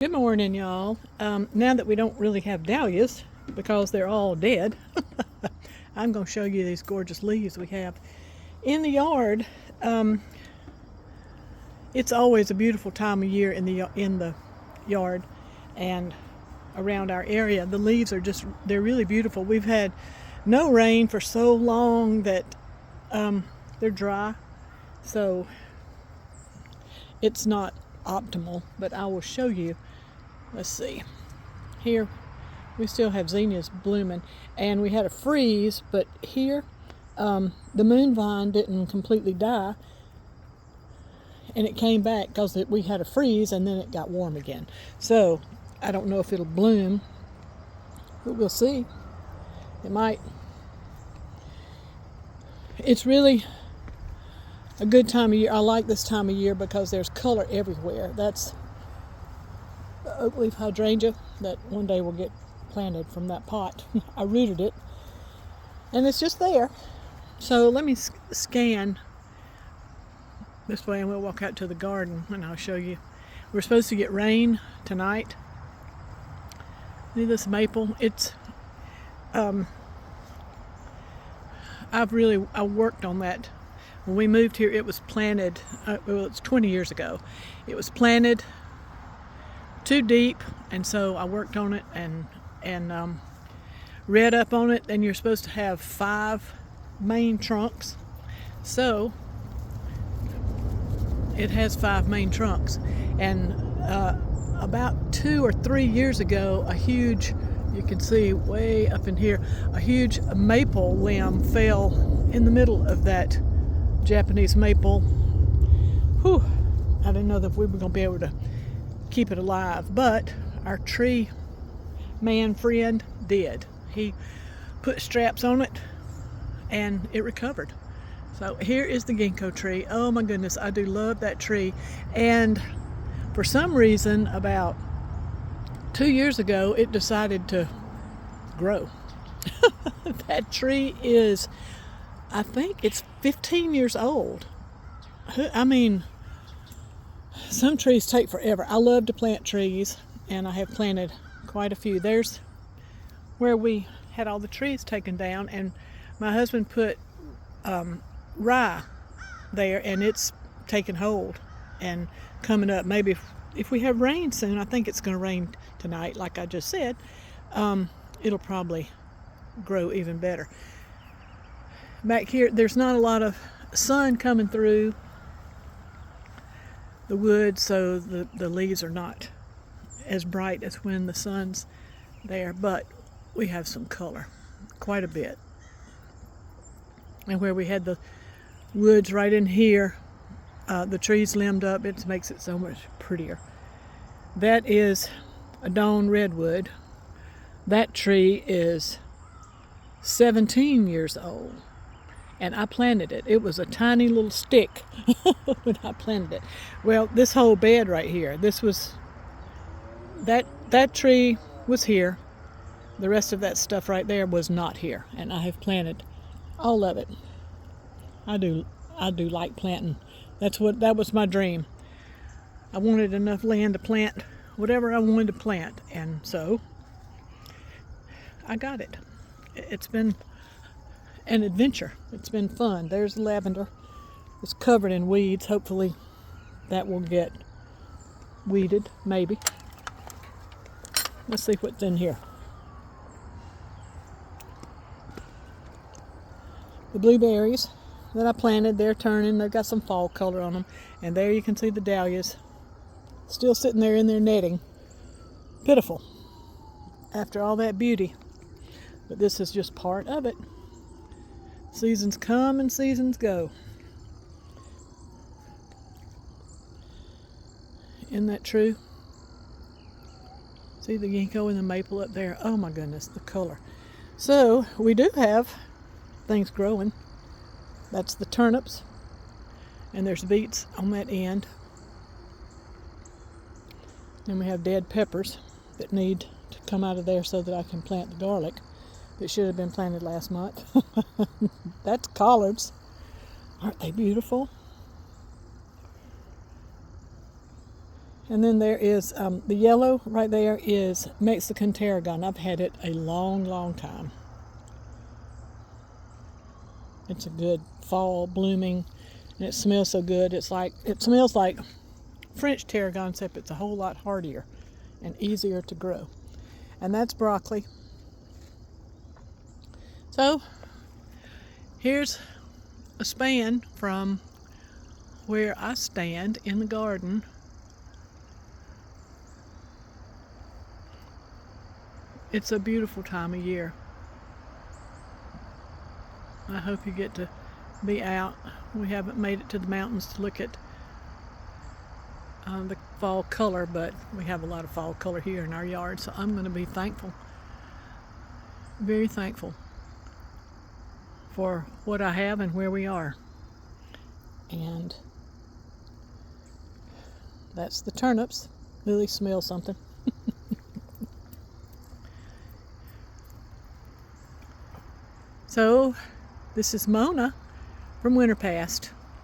Good morning, y'all. Now that we don't really have dahlias because they're all dead, I'm going to show you these gorgeous leaves we have in the yard. Um, it's always a beautiful time of year in the yard and around our area. The leaves are they're really beautiful. We've had no rain for so long that they're dry, so it's not optimal, but I will show you. Let's see. Here we still have zinnias blooming, and we had a freeze, but here the moon vine didn't completely die, and it came back because we had a freeze and then it got warm again. So I don't know if it'll bloom, but we'll see. It might. It's really a good time of year. I like this time of year because there's color everywhere. That's oak leaf hydrangea that one day will get planted from that pot. I rooted it and it's just there. So let me scan this way and we'll walk out to the garden and I'll show you. We're supposed to get rain tonight. See this maple? It's I worked on that. When we moved here, it was planted, it's 20 years ago. It was planted too deep, and so I worked on it and read up on it, and you're supposed to have 5 main trunks. So it has 5 main trunks, and about 2 or 3 years ago, you can see way up in here, a huge maple limb fell in the middle of that Japanese maple. Whew, I didn't know that we were going to be able to keep it alive, but our tree man friend did. He put straps on it and it recovered. So here is the ginkgo tree. Oh my goodness, I do love that tree. And for some reason, about 2 years ago, it decided to grow. That tree is, I think it's 15 years old. I mean, some trees take forever. I love to plant trees, and I have planted quite a few. There's where we had all the trees taken down, and my husband put rye there, and it's taken hold and coming up. Maybe if we have rain soon, I think it's going to rain tonight, like I just said, it'll probably grow even better. Back here, there's not a lot of sun coming through the wood, so the leaves are not as bright as when the sun's there, but we have some color, quite a bit. And where we had the woods right in here, the trees limbed up, it makes it so much prettier. That is a dawn redwood. That tree is 17 years old. And I planted it. It was a tiny little stick when I planted it. Well, this whole bed right here, that tree was here. The rest of that stuff right there was not here. And I have planted all of it. I do like planting. That was my dream. I wanted enough land to plant whatever I wanted to plant. And so I got it. It's been an adventure. It's been fun. There's lavender. It's covered in weeds. Hopefully that will get weeded, maybe. Let's see what's in here. The blueberries that I planted, they're turning. They've got some fall color on them. And there you can see the dahlias still sitting there in their netting. Pitiful after all that beauty. But this is just part of it. Seasons come and seasons go. Isn't that true? See the ginkgo and the maple up there? Oh my goodness, the color. So we do have things growing. That's the turnips. And there's beets on that end. Then we have dead peppers that need to come out of there so that I can plant the garlic. It should have been planted last month. That's collards. Aren't they beautiful? And then there is the yellow right there is Mexican tarragon. I've had it a long, long time. It's a good fall blooming, and it smells so good. It smells like French tarragon, except it's a whole lot hardier and easier to grow. And that's broccoli. So here's a span from where I stand in the garden. It's a beautiful time of year. I hope you get to be out. We haven't made it to the mountains to look at the fall color, but we have a lot of fall color here in our yard, so I'm going to be thankful, very thankful for what I have and where we are. And that's the turnips. Really smell something. So this is Mona from Winterpast.